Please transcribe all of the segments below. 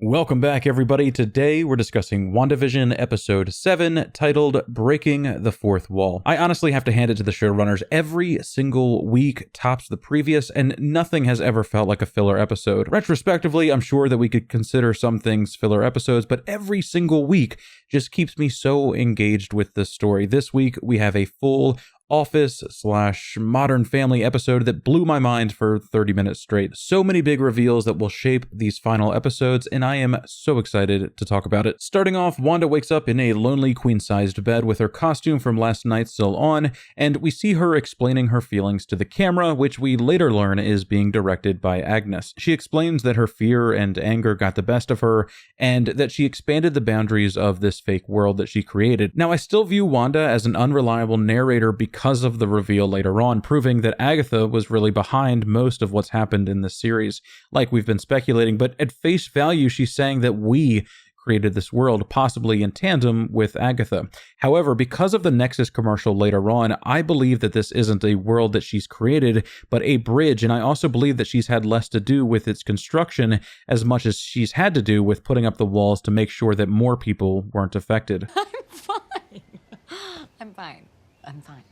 Welcome back, everybody. Today, we're discussing WandaVision Episode 7, titled Breaking the Fourth Wall. I honestly have to hand it to the showrunners. Every single week tops the previous, and nothing has ever felt like a filler episode. Retrospectively, I'm sure that we could consider some things filler episodes, but every single week just keeps me so engaged with this story. This week, we have a full Office/Modern Family episode that blew my mind for 30 minutes straight. So many big reveals that will shape these final episodes, and I am so excited to talk about it. Starting off, Wanda wakes up in a lonely queen-sized bed with her costume from last night still on, and we see her explaining her feelings to the camera, which we later learn is being directed by Agnes. She explains that her fear and anger got the best of her, and that she expanded the boundaries of this fake world that she created. Now, I still view Wanda as an unreliable narrator because of the reveal later on, proving that Agatha was really behind most of what's happened in this series, like we've been speculating, but at face value, she's saying that we created this world, possibly in tandem with Agatha. However, because of the Nexus commercial later on, I believe that this isn't a world that she's created, but a bridge, and I also believe that she's had less to do with its construction as much as she's had to do with putting up the walls to make sure that more people weren't affected. I'm fine. I'm fine. I'm fine.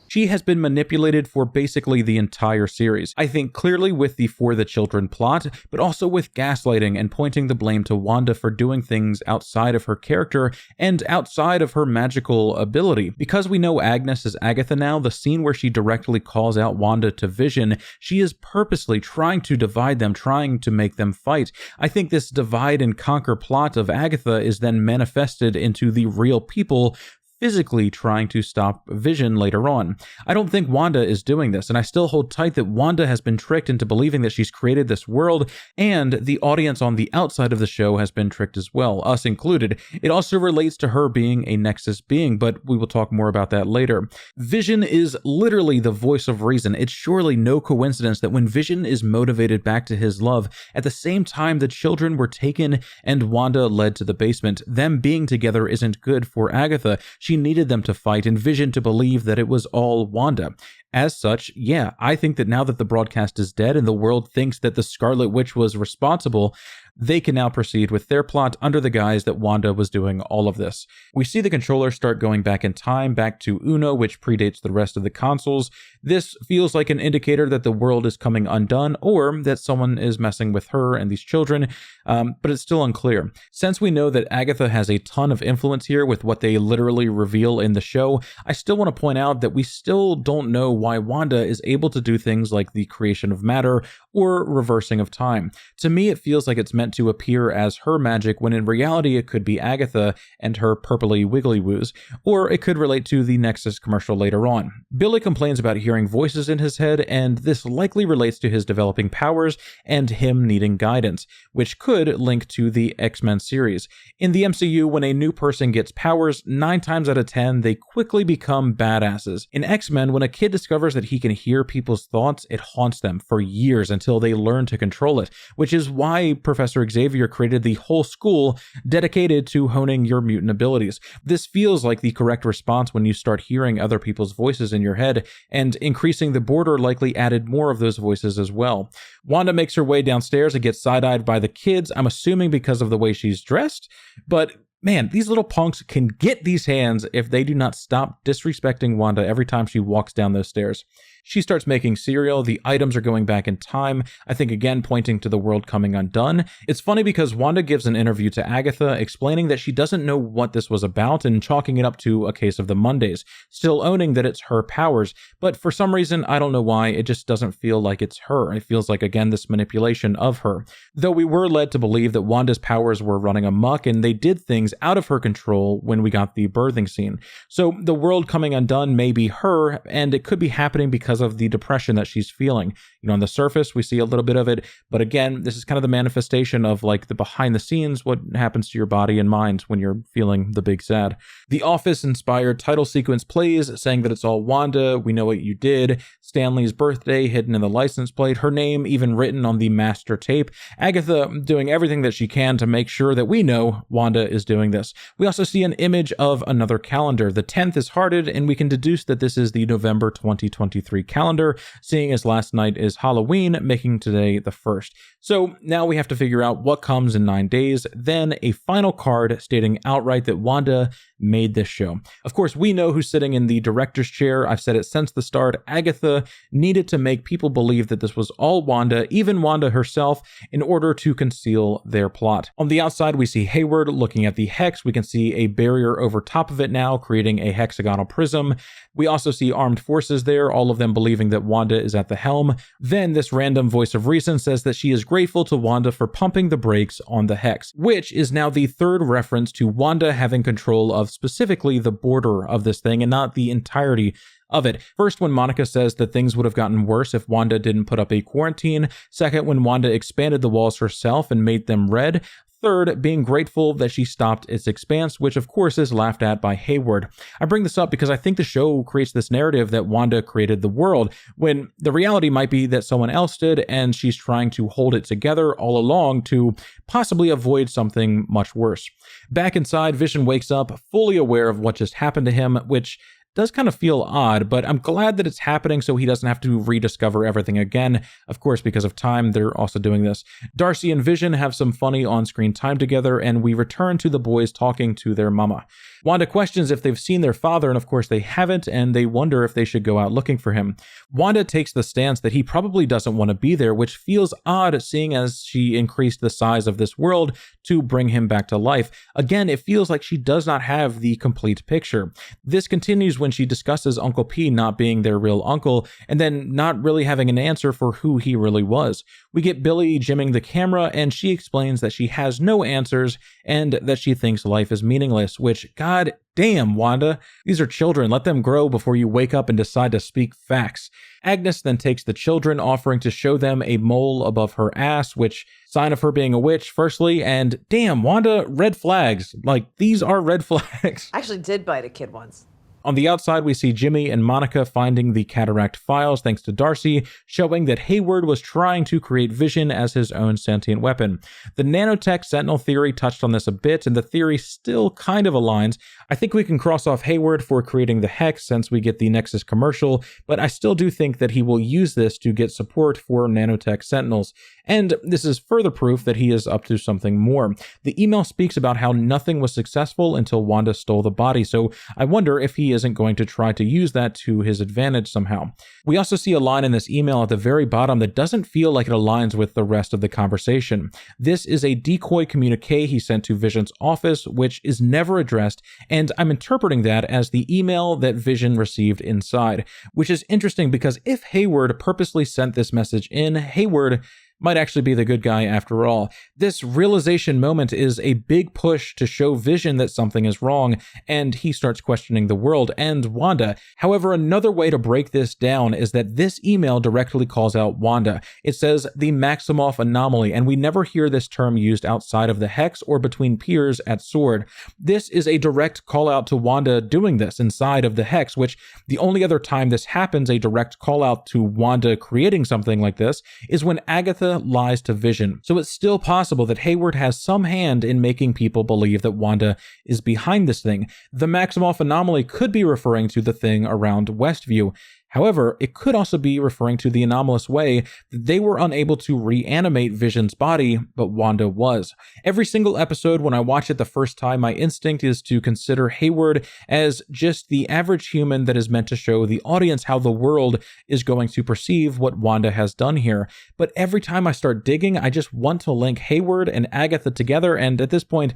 She has been manipulated for basically the entire series. I think clearly with the For the Children plot, but also with gaslighting and pointing the blame to Wanda for doing things outside of her character and outside of her magical ability. Because we know Agnes is Agatha now, the scene where she directly calls out Wanda to Vision, she is purposely trying to divide them, trying to make them fight. I think this divide and conquer plot of Agatha is then manifested into the real people physically trying to stop Vision later on. I don't think Wanda is doing this, and I still hold tight that Wanda has been tricked into believing that she's created this world, and the audience on the outside of the show has been tricked as well, us included. It also relates to her being a Nexus being, but we will talk more about that later. Vision is literally the voice of reason. It's surely no coincidence that when Vision is motivated back to his love, at the same time the children were taken and Wanda led to the basement. Them being together isn't good for Agatha. She needed them to fight and Vision to believe that it was all Wanda. As such, yeah, I think that now that the broadcast is dead and the world thinks that the Scarlet Witch was responsible, they can now proceed with their plot under the guise that Wanda was doing all of this. We see the controller start going back in time, back to Uno, which predates the rest of the consoles. This feels like an indicator that the world is coming undone or that someone is messing with her and these children, but it's still unclear. Since we know that Agatha has a ton of influence here with what they literally reveal in the show, I still want to point out that we still don't know why Wanda is able to do things like the creation of matter or reversing of time. To me, it feels like it's meant to appear as her magic when in reality it could be Agatha and her purpley wiggly woos, or it could relate to the Nexus commercial later on. Billy complains about hearing voices in his head, and this likely relates to his developing powers and him needing guidance, which could link to the X-Men series. In the MCU, when a new person gets powers, 9 times out of 10 they quickly become badasses. In X-Men, when a kid discovers that he can hear people's thoughts, it haunts them for years until they learn to control it, which is why Professor Xavier created the whole school dedicated to honing your mutant abilities. This feels like the correct response when you start hearing other people's voices in your head, and increasing the border likely added more of those voices as well. Wanda makes her way downstairs and gets side-eyed by the kids, I'm assuming because of the way she's dressed, but man, these little punks can get these hands if they do not stop disrespecting Wanda every time she walks down those stairs. She starts making cereal, the items are going back in time, I think again pointing to the world coming undone. It's funny because Wanda gives an interview to Agatha explaining that she doesn't know what this was about and chalking it up to a case of the Mondays, still owning that it's her powers, but for some reason, I don't know why, it just doesn't feel like it's her. It feels like, again, this manipulation of her. Though we were led to believe that Wanda's powers were running amok and they did things out of her control when we got the birthing scene. So the world coming undone may be her, and it could be happening because of the depression that she's feeling. You know, on the surface, we see a little bit of it, but again, this is kind of the manifestation of like the behind the scenes, what happens to your body and mind when you're feeling the big sad. The Office-inspired title sequence plays, saying that it's all Wanda, we know what you did, Stanley's birthday hidden in the license plate, her name even written on the master tape, Agatha doing everything that she can to make sure that we know Wanda is doing this. We also see an image of another calendar. The 10th is hearted, and we can deduce that this is the November 2023 calendar, seeing as last night is Halloween, making today the 1st. So now we have to figure out what comes in 9 days, then a final card stating outright that Wanda made this show. Of course, we know who's sitting in the director's chair. I've said it since the start. Agatha needed to make people believe that this was all Wanda, even Wanda herself, in order to conceal their plot. On the outside, we see Hayward looking at the hex. We can see a barrier over top of it now, creating a hexagonal prism. We also see armed forces there, all of them believing that Wanda is at the helm. Then this random voice of reason says that she is grateful to Wanda for pumping the brakes on the hex, which is now the third reference to Wanda having control of specifically the border of this thing and not the entirety of it. First, when Monica says that things would have gotten worse if Wanda didn't put up a quarantine. Second, when Wanda expanded the walls herself and made them red. Third, being grateful that she stopped its expanse, which of course is laughed at by Hayward. I bring this up because I think the show creates this narrative that Wanda created the world, when the reality might be that someone else did, and she's trying to hold it together all along to possibly avoid something much worse. Back inside, Vision wakes up fully aware of what just happened to him, which does kind of feel odd, but I'm glad that it's happening so he doesn't have to rediscover everything again. Of course, because of time, they're also doing this. Darcy and Vision have some funny on-screen time together, and we return to the boys talking to their mama. Wanda questions if they've seen their father, and of course they haven't, and they wonder if they should go out looking for him. Wanda takes the stance that he probably doesn't want to be there, which feels odd seeing as she increased the size of this world to bring him back to life. Again, it feels like she does not have the complete picture. This continues when she discusses Uncle P not being their real uncle, and then not really having an answer for who he really was. We get Billy jimming the camera, and she explains that she has no answers, and that she thinks life is meaningless, which, God damn, Wanda, these are children. Let them grow before you wake up and decide to speak facts. Agnes then takes the children, offering to show them a mole above her ass, which sign of her being a witch, firstly, and damn, Wanda, red flags. Like, these are red flags. I actually did bite a kid once. On the outside, we see Jimmy and Monica finding the Cataract files thanks to Darcy, showing that Hayward was trying to create Vision as his own sentient weapon. The nanotech sentinel theory touched on this a bit, and the theory still kind of aligns. I think we can cross off Hayward for creating the Hex since we get the Nexus commercial, but I still do think that he will use this to get support for nanotech sentinels. And this is further proof that he is up to something more. The email speaks about how nothing was successful until Wanda stole the body, so I wonder if he isn't going to try to use that to his advantage somehow. We also see a line in this email at the very bottom that doesn't feel like it aligns with the rest of the conversation. This is a decoy communique he sent to Vision's office, which is never addressed, and I'm interpreting that as the email that Vision received inside, which is interesting because if Hayward purposely sent this message in, Hayward might actually be the good guy after all. This realization moment is a big push to show Vision that something is wrong, and he starts questioning the world and Wanda. However, another way to break this down is that this email directly calls out Wanda. It says the Maximoff anomaly, and we never hear this term used outside of the Hex or between peers at Sword. This is a direct call out to Wanda doing this inside of the Hex, which the only other time this happens, a direct call out to Wanda creating something like this, is when Agatha lies to Vision. So it's still possible that Hayward has some hand in making people believe that Wanda is behind this thing. The Maximoff anomaly could be referring to the thing around Westview. However, it could also be referring to the anomalous way that they were unable to reanimate Vision's body, but Wanda was. Every single episode, when I watch it the first time, my instinct is to consider Hayward as just the average human that is meant to show the audience how the world is going to perceive what Wanda has done here. But every time I start digging, I just want to link Hayward and Agatha together, and at this point,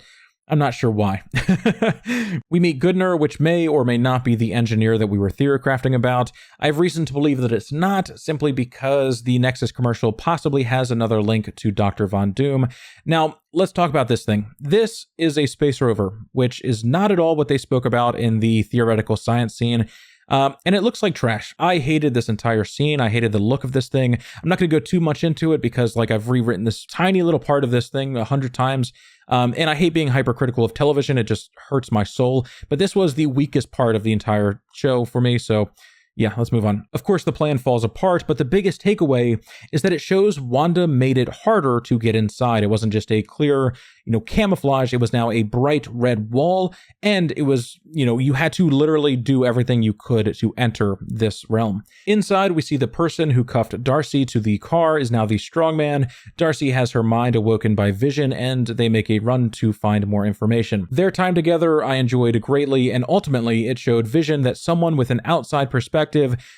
I'm not sure why. We meet Goodner, which may or may not be the engineer that we were theorycrafting about. I have reason to believe that it's not, simply because the Nexus commercial possibly has another link to Dr. Von Doom. Now, let's talk about this thing. This is a space rover, which is not at all what they spoke about in the theoretical science scene. And it looks like trash. I hated this entire scene. I hated the look of this thing. I'm not going to go too much into it because I've rewritten this tiny little part of this thing 100 times. And I hate being hypercritical of television. It just hurts my soul. But this was the weakest part of the entire show for me. So Yeah, let's move on. Of course, the plan falls apart, but the biggest takeaway is that it shows Wanda made it harder to get inside. It wasn't just a clear, camouflage. It was now a bright red wall, and it was, you had to literally do everything you could to enter this realm. Inside, we see the person who cuffed Darcy to the car is now the strongman. Darcy has her mind awoken by Vision, and they make a run to find more information. Their time together I enjoyed greatly, and ultimately it showed Vision that someone with an outside perspective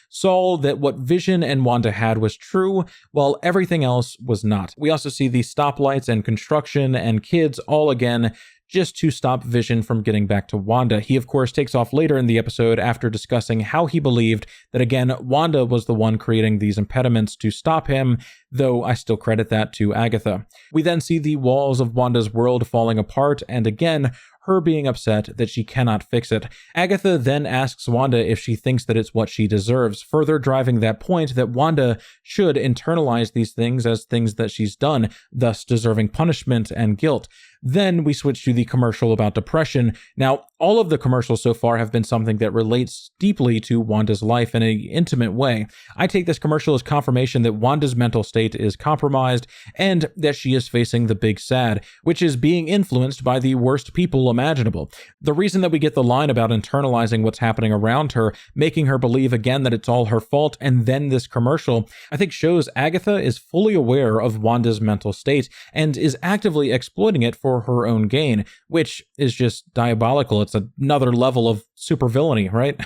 saw that what Vision and Wanda had was true, while everything else was not. We also see the stoplights and construction and kids all again, just to stop Vision from getting back to Wanda. He, of course, takes off later in the episode after discussing how he believed that, again, Wanda was the one creating these impediments to stop him, though I still credit that to Agatha. We then see the walls of Wanda's world falling apart, and again, her being upset that she cannot fix it. Agatha then asks Wanda if she thinks that it's what she deserves, further driving that point that Wanda should internalize these things as things that she's done, thus deserving punishment and guilt. Then we switch to the commercial about depression. Now, all of the commercials so far have been something that relates deeply to Wanda's life in an intimate way. I take this commercial as confirmation that Wanda's mental state is compromised and that she is facing the big sad, which is being influenced by the worst people imaginable. The reason that we get the line about internalizing what's happening around her, making her believe again that it's all her fault, and then this commercial, I think shows Agatha is fully aware of Wanda's mental state and is actively exploiting it for her own gain, which is just diabolical. It's another level of supervillainy, right?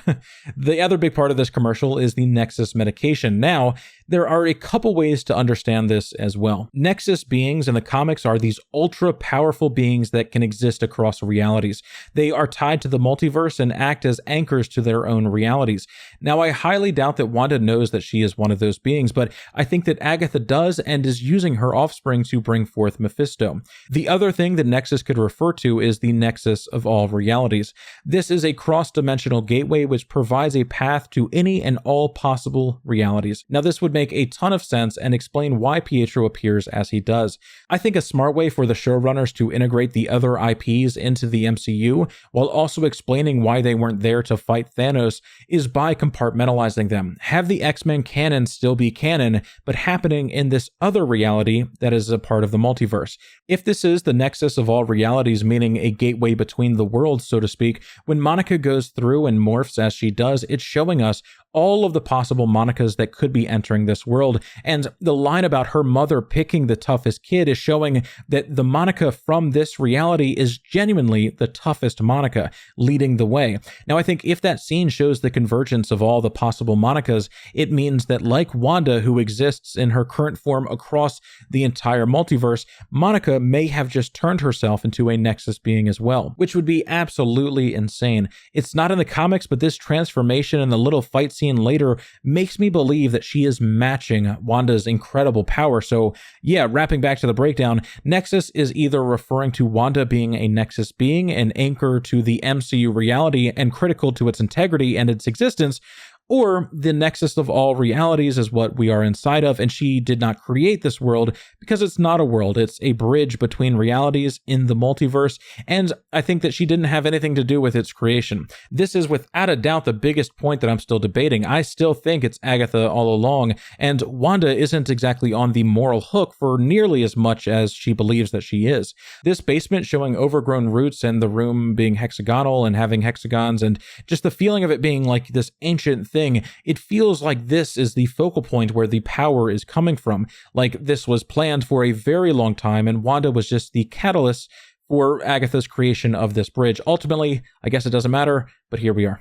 The other big part of this commercial is the Nexus medication. Now, there are a couple ways to understand this as well. Nexus beings in the comics are these ultra powerful beings that can exist across realities. They are tied to the multiverse and act as anchors to their own realities. Now, I highly doubt that Wanda knows that she is one of those beings, but I think that Agatha does and is using her offspring to bring forth Mephisto. The other thing that Nexus could refer to is the Nexus of all realities. This is a cross-dimensional gateway which provides a path to any and all possible realities. Now, this would make a ton of sense and explain why Pietro appears as he does. I think a smart way for the showrunners to integrate the other IPs into the MCU while also explaining why they weren't there to fight Thanos is by compartmentalizing them. Have the X-Men canon still be canon, but happening in this other reality that is a part of the multiverse. If this is the Nexus of all realities, meaning a gateway between the worlds, so to speak, when Monica goes through and morphs as she does, it's showing us all of the possible Monicas that could be entering this world. And the line about her mother picking the toughest kid is showing that the Monica from this reality is genuinely the toughest Monica, leading the way. Now, I think if that scene shows the convergence of all the possible Monicas, it means that like Wanda, who exists in her current form across the entire multiverse, Monica may have just turned herself into a Nexus being as well, which would be absolutely insane. It's not in the comics, but this transformation and the little fight scene later makes me believe that she is matching Wanda's incredible power. So yeah, wrapping back to the breakdown, Nexus is either referring to Wanda being a Nexus being, an anchor to the MCU reality and critical to its integrity and its existence, or the Nexus of all realities is what we are inside of, and she did not create this world because it's not a world, it's a bridge between realities in the multiverse, and I think that she didn't have anything to do with its creation. This is without a doubt the biggest point that I'm still debating. I still think it's Agatha all along, and Wanda isn't exactly on the moral hook for nearly as much as she believes that she is. This basement showing overgrown roots and the room being hexagonal and having hexagons and just the feeling of it being like this ancient thing, it feels like this is the focal point where the power is coming from. Like this was planned for a very long time and Wanda was just the catalyst for Agatha's creation of this bridge. Ultimately, I guess it doesn't matter, but here we are.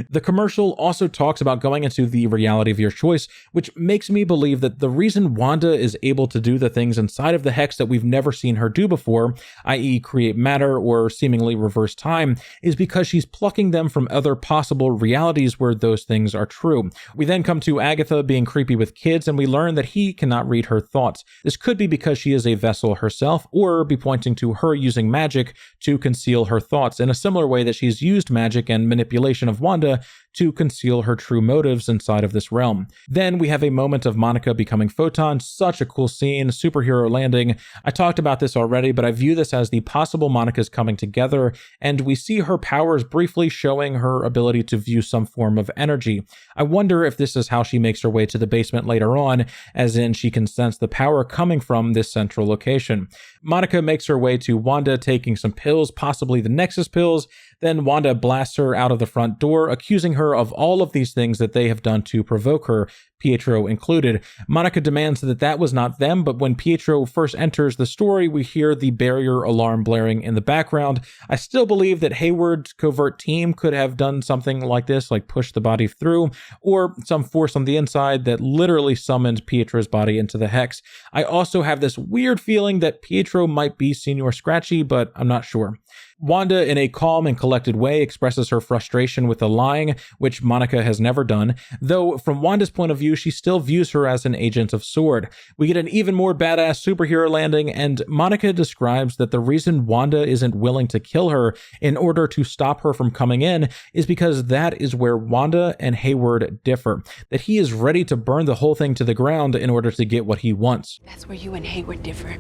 The commercial also talks about going into the reality of your choice, which makes me believe that the reason Wanda is able to do the things inside of the Hex that we've never seen her do before, i.e. create matter or seemingly reverse time, is because she's plucking them from other possible realities where those things are true. We then come to Agatha being creepy with kids, and we learn that he cannot read her thoughts. This could be because she is a vessel herself, or be pointing to her using magic to conceal her thoughts in a similar way that she's used magic and manipulation of Wanda to conceal her true motives inside of this realm. Then we have a moment of Monica becoming Photon, such a cool scene, superhero landing. I talked about this already, but I view this as the possible Monicas coming together, and we see her powers briefly showing her ability to view some form of energy. I wonder if this is how she makes her way to the basement later on, as in she can sense the power coming from this central location. Monica makes her way to Wanda taking some pills, possibly the Nexus pills. Then Wanda blasts her out of the front door, accusing her of all of these things that they have done to provoke her, Pietro included. Monica demands that that was not them, but when Pietro first enters the story, we hear the barrier alarm blaring in the background. I still believe that Hayward's covert team could have done something like this, like push the body through, or some force on the inside that literally summoned Pietro's body into the hex. I also have this weird feeling that Pietro might be Senior Scratchy, but I'm not sure. Wanda, in a calm and collected way, expresses her frustration with the lying, which Monica has never done, though from Wanda's point of view, she still views her as an agent of S.W.O.R.D. We get an even more badass superhero landing, and Monica describes that the reason Wanda isn't willing to kill her in order to stop her from coming in is because that is where Wanda and Hayward differ, that he is ready to burn the whole thing to the ground in order to get what he wants. That's where you and Hayward differ.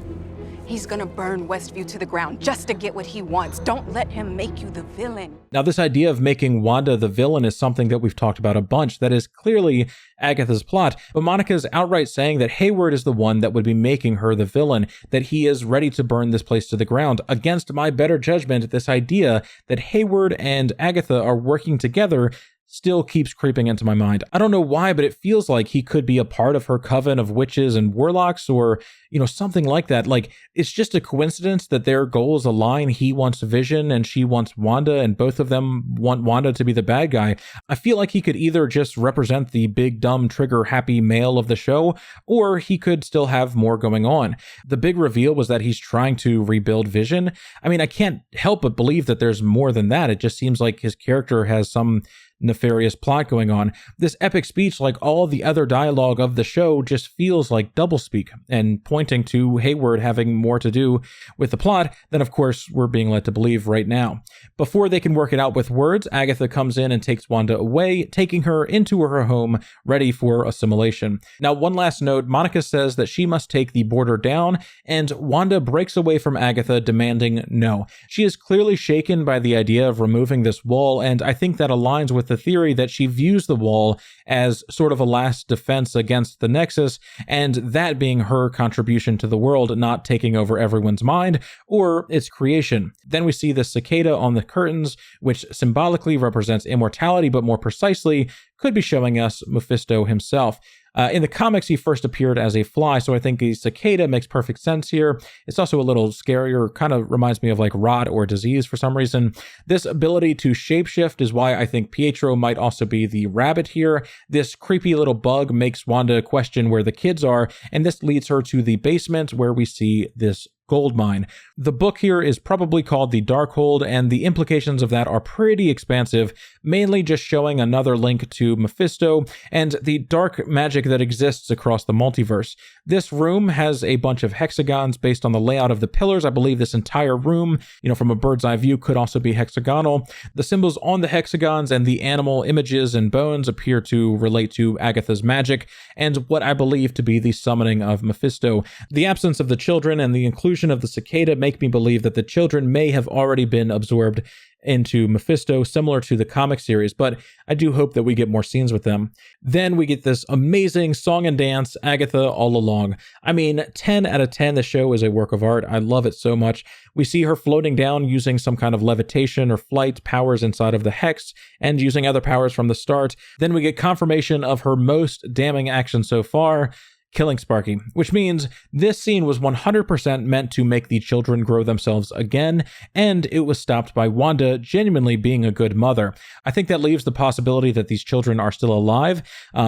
He's gonna burn Westview to the ground just to get what he wants. Don't let him make you the villain. Now, this idea of making Wanda the villain is something that we've talked about a bunch. That is clearly Agatha's plot, but Monica's outright saying that Hayward is the one that would be making her the villain, that he is ready to burn this place to the ground. Against my better judgment, this idea that Hayward and Agatha are working together still keeps creeping into my mind. I don't know why, but it feels like he could be a part of her coven of witches and warlocks, or, something like that. Like, it's just a coincidence that their goals align. He wants Vision and she wants Wanda, and both of them want Wanda to be the bad guy. I feel like he could either just represent the big, dumb, trigger-happy male of the show, or he could still have more going on. The big reveal was that he's trying to rebuild Vision. I mean, I can't help but believe that there's more than that. It just seems like his character has some nefarious plot going on. This epic speech, like all the other dialogue of the show, just feels like doublespeak and pointing to Hayward having more to do with the plot than, of course, we're being led to believe right now. Before they can work it out with words, Agatha comes in and takes Wanda away, taking her into her home, ready for assimilation. Now, one last note, Monica says that she must take the border down, and Wanda breaks away from Agatha, demanding no. She is clearly shaken by the idea of removing this wall, and I think that aligns with the theory that she views the wall as sort of a last defense against the Nexus, and that being her contribution to the world, not taking over everyone's mind or its creation. Then we see the cicada on the curtains, which symbolically represents immortality, but more precisely could be showing us Mephisto himself. In the comics, he first appeared as a fly, so I think a cicada makes perfect sense here. It's also a little scarier, kind of reminds me of like rot or disease for some reason. This ability to shapeshift is why I think Pietro might also be the rabbit here. This creepy little bug makes Wanda question where the kids are, and this leads her to the basement where we see this gold mine. The book here is probably called The Darkhold, and the implications of that are pretty expansive, mainly just showing another link to Mephisto and the dark magic that exists across the multiverse. This room has a bunch of hexagons based on the layout of the pillars. I believe this entire room, from a bird's eye view, could also be hexagonal. The symbols on the hexagons and the animal images and bones appear to relate to Agatha's magic and what I believe to be the summoning of Mephisto. The absence of the children and the inclusion of the cicada make me believe that the children may have already been absorbed into Mephisto, similar to the comic series, but I do hope that we get more scenes with them. Then we get this amazing song and dance, Agatha all along. I mean, 10 out of 10, the show is a work of art. I love it so much. We see her floating down using some kind of levitation or flight powers inside of the hex and using other powers from the start. Then we get confirmation of her most damning action so far, killing Sparky, which means this scene was 100% meant to make the children grow themselves again, and it was stopped by Wanda genuinely being a good mother. I think that leaves the possibility that these children are still alive,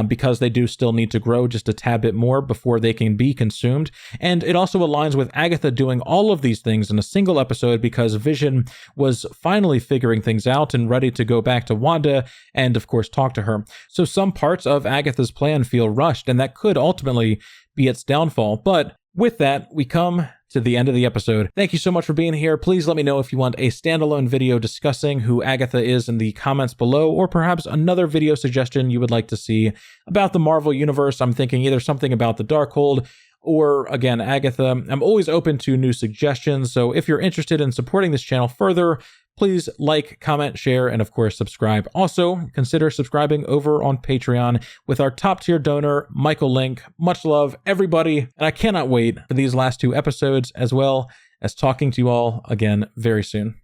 because they do still need to grow just a tad bit more before they can be consumed, and it also aligns with Agatha doing all of these things in a single episode because Vision was finally figuring things out and ready to go back to Wanda and, of course, talk to her. So some parts of Agatha's plan feel rushed, and that could ultimately be its downfall, but with that, we come to the end of the episode. Thank you so much for being here. Please let me know if you want a standalone video discussing who Agatha is in the comments below, or perhaps another video suggestion you would like to see about the Marvel Universe. I'm thinking either something about the Darkhold or, again, Agatha. I'm always open to new suggestions, so if you're interested in supporting this channel further, please like, comment, share, and of course subscribe. Also, consider subscribing over on Patreon with our top tier donor, Michael Linck. Much love, everybody, and I cannot wait for these last 2 episodes, as well as talking to you all again very soon.